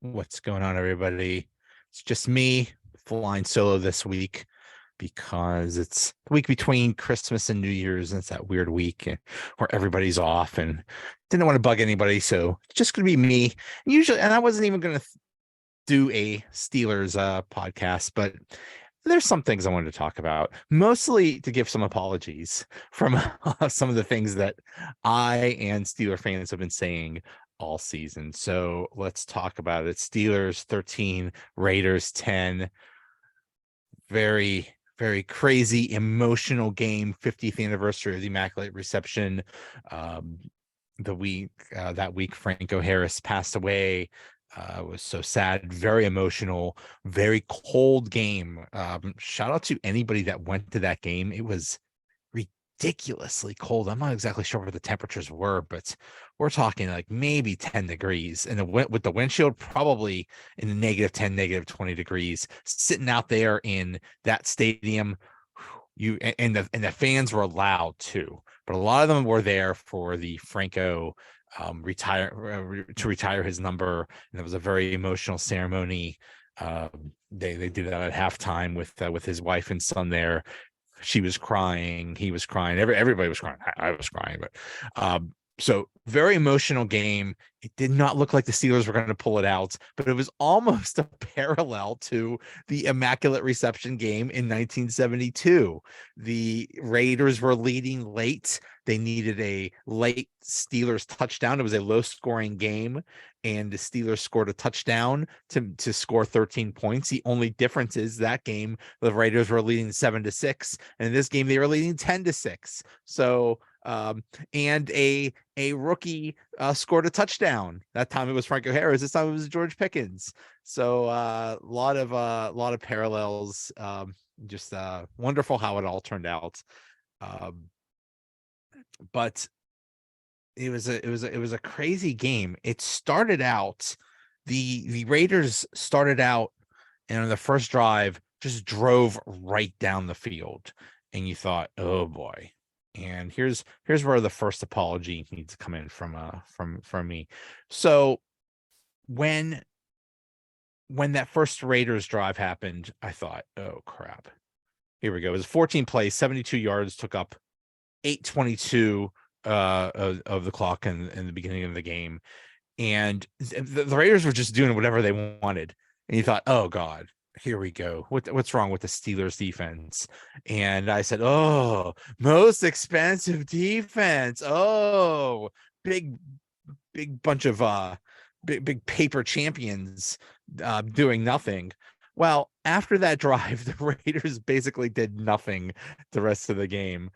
What's going on, everybody? It's just me flying solo this week because it's the week between Christmas and New Year's, and it's that weird week where everybody's off and didn't want to bug anybody. So it's just going to be me. Usually, and I wasn't even going to do a Steelers podcast, but there's some things I wanted to talk about, mostly to give some apologies from some of the things that I and Steeler fans have been saying all season. So let's talk about it. Steelers 13, Raiders 10. Very, very crazy, emotional game. 50th anniversary of the Immaculate Reception. Um, the week that week, Franco Harris passed away. Was so sad, very emotional, very cold game. Shout out to anybody that went to that game. It was ridiculously cold. I'm not exactly sure what the temperatures were, but we're talking like maybe 10 degrees. And with the windshield, probably in the negative 10, negative 20 degrees, sitting out there in that stadium. And the fans were loud too, but a lot of them were there for the Franco retire his number, and it was a very emotional ceremony. They did that at halftime with his wife and son there. She was crying, he was crying, everybody was crying. I was crying, but so very emotional game. It did not look like the Steelers were going to pull it out, but it was almost a parallel to the Immaculate Reception game in 1972. The Raiders were leading late. They needed a late Steelers touchdown. It was a low-scoring game, and the Steelers scored a touchdown to score 13 points. The only difference is that game the Raiders were leading 7-6, and in this game they were leading 10-6. So and a rookie scored a touchdown. That time it was Franco Harris. This time it was George Pickens. So a lot of parallels. Just wonderful how it all turned out. But it was a crazy game. It started out, the Raiders started out, and on the first drive just drove right down the field, and you thought, oh boy. And here's where the first apology needs to come in from me. So when that first Raiders drive happened, I thought, oh crap, here we go. It was 14 plays, 72 yards, took up 8:22 of the clock in the beginning of the game, and the Raiders were just doing whatever they wanted. And you thought, oh God, here we go. What's wrong with the Steelers defense? And I said, oh, most expensive defense. Oh, big bunch of big paper champions doing nothing. Well, after that drive, the Raiders basically did nothing the rest of the game.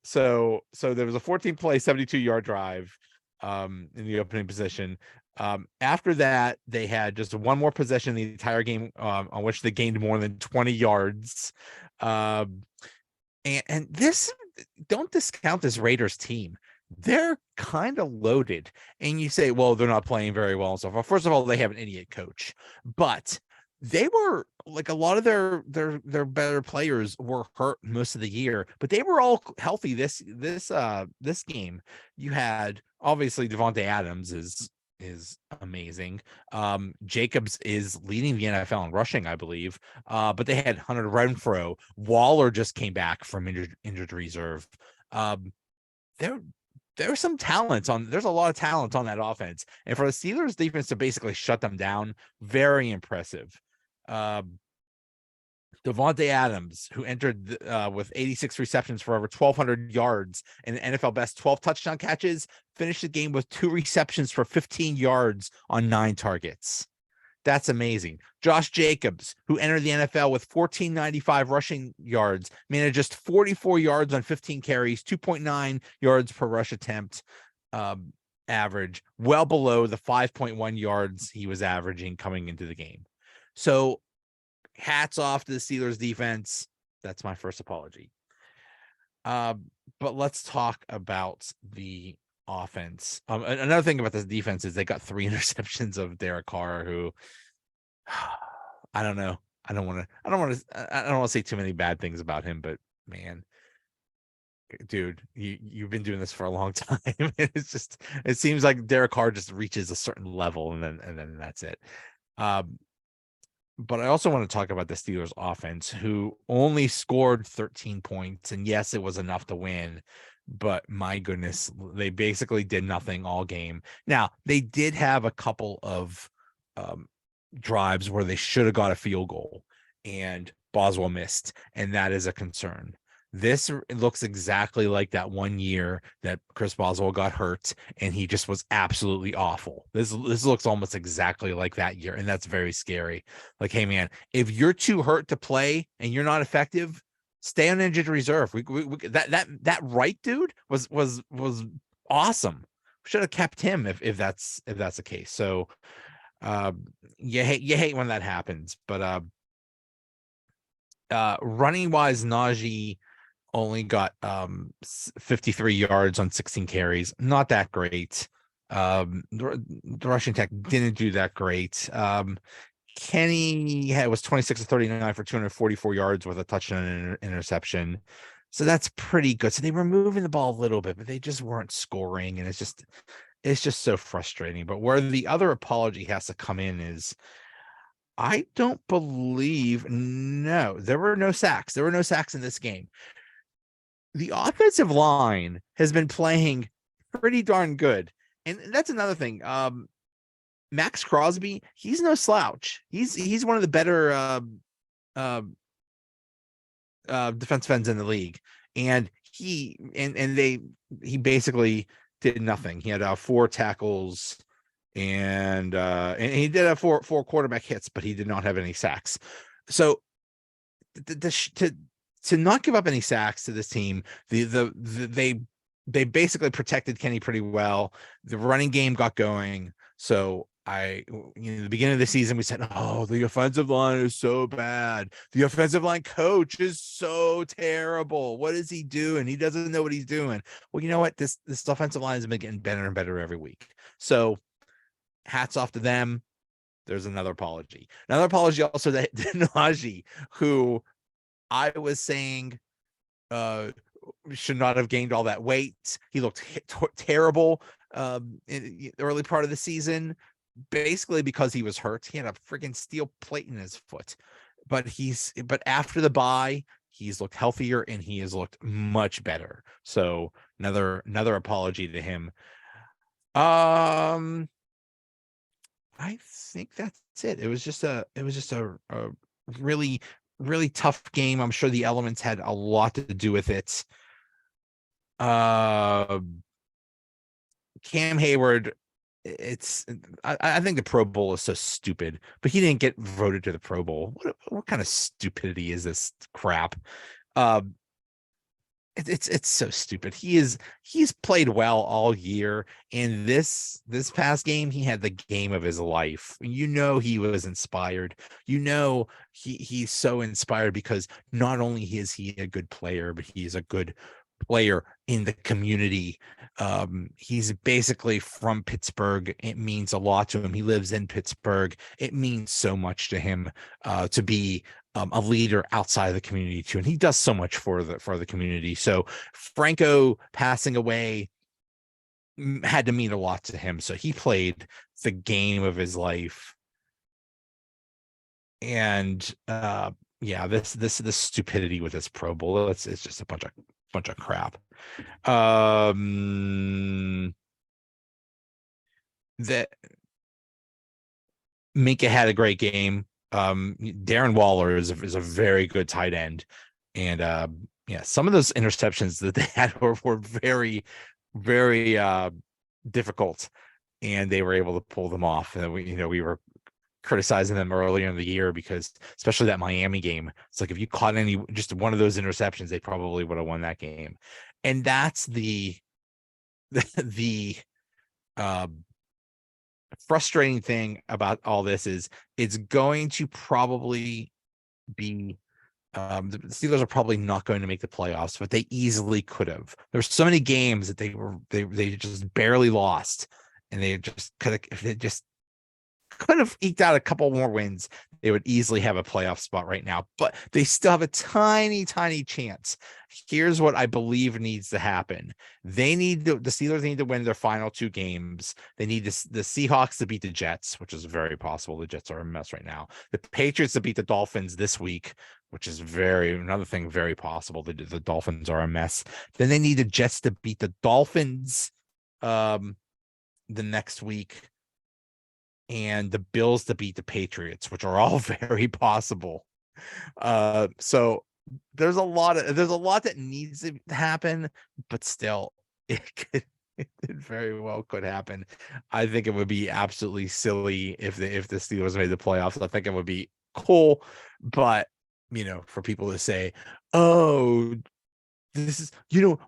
So there was a 14 play, 72-yard drive in the opening position. After that, they had just one more possession the entire game on which they gained more than 20 yards. And this, don't discount this Raiders team. They're kind of loaded. And you say, well, they're not playing very well and so far. First of all, they have an idiot coach, but they were like, a lot of their better players were hurt most of the year, but they were all healthy this game. You had, obviously, Devontae Adams is amazing. Jacobs is leading the NFL in rushing, I believe. But they had Hunter Renfrow. Waller just came back from injured reserve. There there's some talent there's a lot of talent on that offense. And for the Steelers defense to basically shut them down, very impressive. Devontae Adams, who entered with 86 receptions for over 1,200 yards and an NFL best 12 touchdown catches, finished the game with 2 receptions for 15 yards on 9 targets. That's amazing. Josh Jacobs, who entered the NFL with 1,495 rushing yards, managed just 44 yards on 15 carries, 2.9 yards per rush attempt average, well below the 5.1 yards he was averaging coming into the game. So hats off to the Steelers defense. That's my first apology. But let's talk about the offense. Another thing about this defense is they got 3 interceptions of Derek Carr, who I don't know. I don't want to say too many bad things about him, but man, dude, you've been doing this for a long time. It's just, it seems like Derek Carr just reaches a certain level and then that's it. But I also want to talk about the Steelers offense, who only scored 13 points. And yes, it was enough to win, but my goodness, they basically did nothing all game. Now, they did have a couple of drives where they should have got a field goal and Boswell missed, and that is a concern. This looks exactly like that one year that Chris Boswell got hurt and he just was absolutely awful. This looks almost exactly like that year, and that's very scary. Like, hey man, if you're too hurt to play and you're not effective, stay on injured reserve. That right dude was awesome. Should have kept him if that's the case. So you hate when that happens, but running wise, Najee only got 53 yards on 16 carries. Not that great. The rushing attack didn't do that great. Kenny was 26 to 39 for 244 yards with a touchdown and an interception. So that's pretty good. So they were moving the ball a little bit, but they just weren't scoring. And it's just so frustrating. But where the other apology has to come in is, I don't believe, no, there were no sacks. There were no sacks in this game. The offensive line has been playing pretty darn good. And that's another thing. Max Crosby, he's no slouch. He's one of the better defensive ends in the league. And he basically did nothing. He had 4 tackles and he did have four quarterback hits, but he did not have any sacks. So to not give up any sacks to this team, they basically protected Kenny pretty well. The running game got going. So the beginning of the season, we said, oh, the offensive line is so bad. The offensive line coach is so terrible. What is he doing? He doesn't know what he's doing. Well, you know what? This offensive line has been getting better and better every week. So hats off to them. There's another apology. Another apology also to Najee, who I was saying should not have gained all that weight. He looked terrible in the early part of the season, basically because he was hurt. He had a freaking steel plate in his foot. But after the bye, he's looked healthier and he has looked much better. So another apology to him. I think that's it. It was just a really, really tough game. I'm sure the elements had a lot to do with it. Cam Hayward, I think the Pro Bowl is so stupid, but he didn't get voted to the Pro Bowl. What kind of stupidity is this crap? It's so stupid. He's played well all year, and this past game he had the game of his life. He was inspired. He's so inspired because not only is he a good player, but he's a good player in the community. He's basically from Pittsburgh. It means a lot to him. He lives in Pittsburgh. It means so much to him to be a leader outside of the community too, and he does so much for the community. So Franco passing away had to mean a lot to him. So he played the game of his life, and this stupidity with this Pro Bowl, it's just a bunch of crap. That Minka had a great game. Darren Waller is a very good tight end, and some of those interceptions that they had were very, very difficult, and they were able to pull them off. And we were criticizing them earlier in the year because, especially that Miami game, it's like if you caught just one of those interceptions, they probably would have won that game. And that's the frustrating thing about all this is it's going to probably be the Steelers are probably not going to make the playoffs, but they easily could have. There's so many games that they just barely lost, and they just could have eked out a couple more wins. They would easily have a playoff spot right now, but they still have a tiny, tiny chance. Here's what I believe needs to happen. The Steelers need to win their final 2 games. They need the Seahawks to beat the Jets, which is very possible. The Jets are a mess right now. The Patriots to beat the Dolphins this week, which is another thing very possible. The Dolphins are a mess. Then they need the Jets to beat the Dolphins the next week, and the Bills to beat the Patriots, which are all very possible. So there's a lot that needs to happen, but still it very well could happen. I think it would be absolutely silly if the Steelers made the playoffs. I think it would be cool, but for people to say, "Oh, this is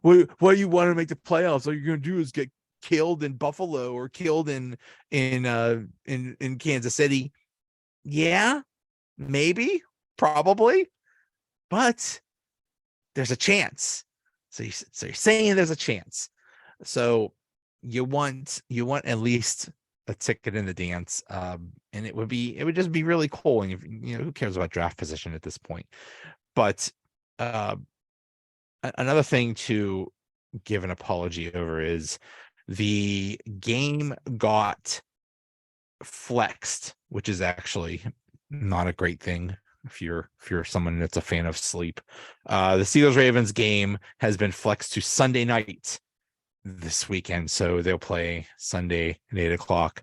why you want to make the playoffs? All you're going to do is get killed in Buffalo or killed in Kansas City." Yeah, maybe, probably, but there's a chance. So you're saying there's a chance. So you want at least a ticket in the dance, and it would just be really cool. And who cares about draft position at this point? But another thing to give an apology over is the game got flexed, which is actually not a great thing if you're someone that's a fan of sleep. The Steelers Ravens game has been flexed to Sunday night this weekend, so they'll play Sunday at 8:00.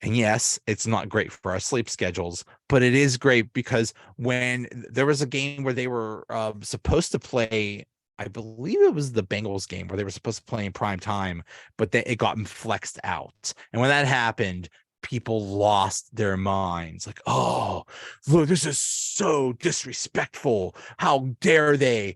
And yes, it's not great for our sleep schedules, but it is great because when there was a game where they were supposed to play, I believe it was the Bengals game where they were supposed to play in prime time, but it got flexed out. And when that happened, people lost their minds. Like, oh, look, this is so disrespectful. How dare they?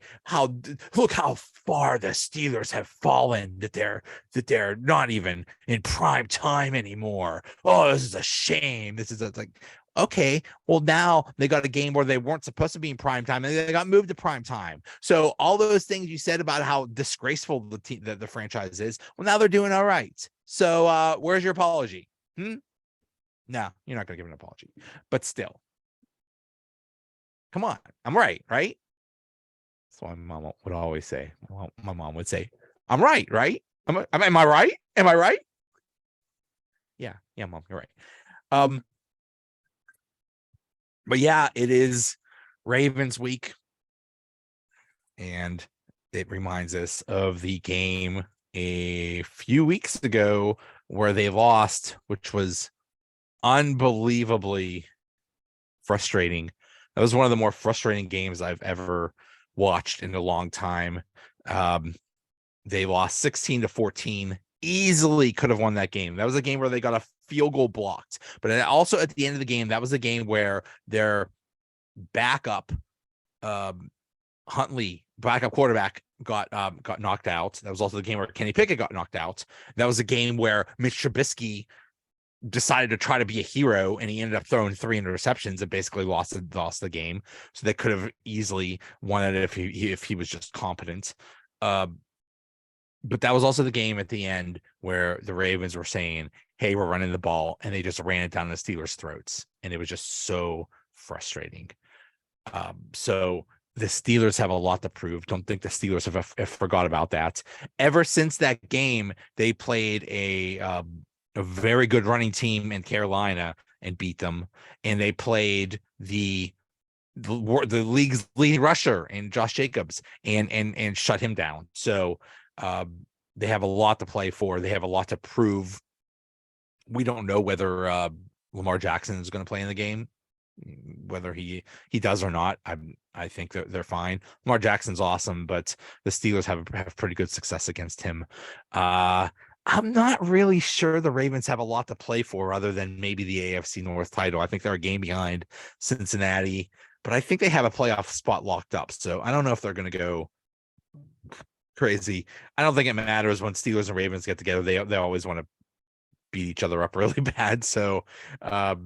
Look how far the Steelers have fallen, that they're not even in prime time anymore. Oh, this is a shame. This is like, okay, well, now they got a game where they weren't supposed to be in prime time and they got moved to prime time. So all those things you said about how disgraceful the franchise is, well, now they're doing all right. So where's your apology? No, you're not going to give an apology, but still, come on. I'm right? That's what my mom would always say. Well, my mom would say, I'm right? Am I right? Am I right? Yeah, Mom, you're right. But yeah, it is Ravens week, and it reminds us of the game a few weeks ago where they lost, which was unbelievably frustrating. That was one of the more frustrating games I've ever watched in a long time. They lost 16-14. Easily could have won that game. That was a game where they got a field goal blocked. But also at the end of the game, that was a game where their backup Huntley, backup quarterback, got knocked out. That was also the game where Kenny Pickett got knocked out. That was a game where Mitch Trubisky decided to try to be a hero, and he ended up throwing 3 interceptions and basically lost the game. So they could have easily won it if he was just competent. But that was also the game at the end where the Ravens were saying, "Hey, we're running the ball," and they just ran it down the Steelers' throats, and it was just so frustrating. So the Steelers have a lot to prove. Don't think the Steelers have forgot about that. Ever since that game, they played a very good running team in Carolina and beat them, and they played the league's leading rusher in Josh Jacobs and shut him down. So they have a lot to play for. They have a lot to prove. We don't know whether Lamar Jackson is going to play in the game, whether he does or not. I think they're fine. Lamar Jackson's awesome, but the Steelers have pretty good success against him. I'm not really sure the Ravens have a lot to play for other than maybe the AFC North title. I think they're a game behind Cincinnati, but I think they have a playoff spot locked up. So I don't know if they're going to go crazy. I don't think it matters when Steelers and Ravens get together. They always want to beat each other up really bad. So they're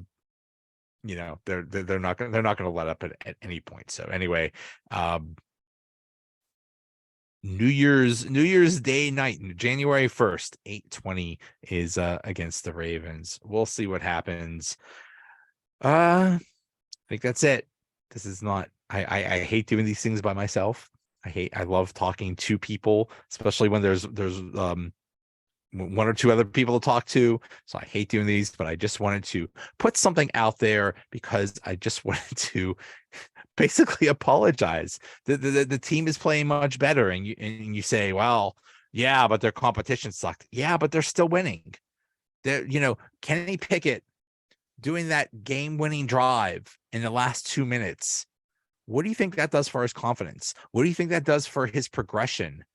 not going to let up at any point. So anyway, New Year's Day night, January 1st, 8:20 is against the Ravens. We'll see what happens. I think that's it. This is not. I hate doing these things by myself. I love talking to people, especially when there's one or two other people to talk to. So I hate doing these, but I just wanted to put something out there because I just wanted to basically apologize. The team is playing much better, and you say, well, yeah, but their competition sucked. Yeah, but they're still winning. Kenny Pickett doing that game-winning drive in the last 2 minutes. What do you think that does for his confidence? What do you think that does for his progression?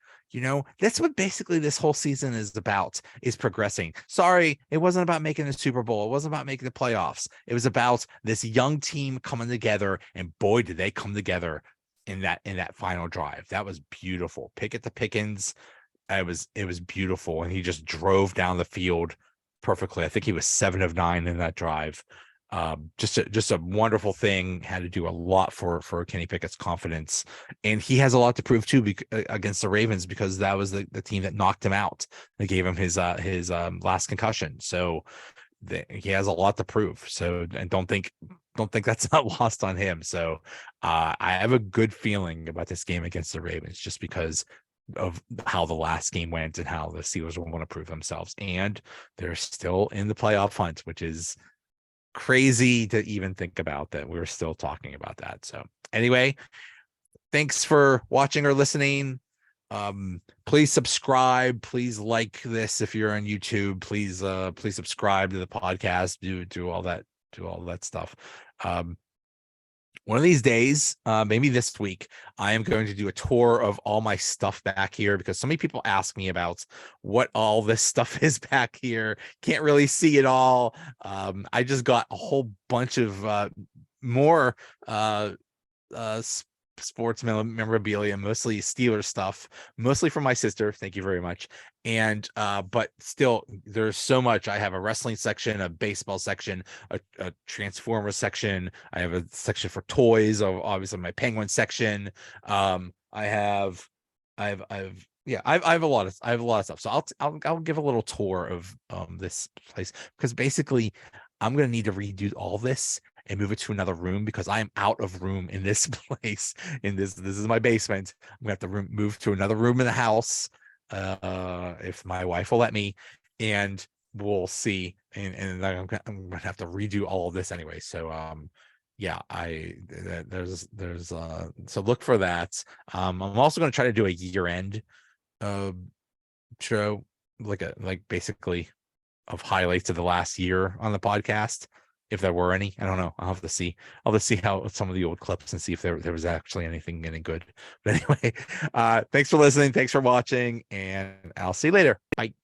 That's what basically this whole season is about, is progressing. Sorry, it wasn't about making the Super Bowl. It wasn't about making the playoffs. It was about this young team coming together, and boy, did they come together in that final drive. That was beautiful. Pickett to Pickens. It was beautiful, and he just drove down the field perfectly. I think he was 7 of 9 in that drive. Just a wonderful thing. Had to do a lot for Kenny Pickett's confidence, and he has a lot to prove too against the Ravens, because that was the team that knocked him out. They gave him his last concussion, so he has a lot to prove. So, and don't think that's not lost on him. So I have a good feeling about this game against the Ravens, just because of how the last game went and how the Steelers will want to prove themselves, and they're still in the playoff hunt, which is crazy to even think about, that we're still talking about that. So anyway, thanks for watching or listening. Please subscribe, please like this. If you're on YouTube, please subscribe to the podcast, do all that stuff. One of these days, maybe this week, I am going to do a tour of all my stuff back here, because so many people ask me about what all this stuff is back here. Can't really see it all. I just got a whole bunch of more sports memorabilia, mostly Steelers stuff, mostly from my sister. Thank you very much. And but still, there's so much. I have a wrestling section, a baseball section, a Transformer section. I have a section for toys. Obviously, my Penguin section. I have a lot of stuff. So I'll give a little tour of this place, because basically I'm gonna need to redo all this and move it to another room, because I am out of room in this place. This is my basement. I'm gonna have to move to another room in the house, if my wife will let me, and we'll see. And I'm gonna have to redo all of this anyway. So yeah, there's so look for that. I'm also gonna try to do a year-end show, like basically of highlights of the last year on the podcast, if there were any. I don't know. I'll have to see how some of the old clips, and see if there was actually anything any good. But anyway, thanks for listening, thanks for watching, and I'll see you later. Bye.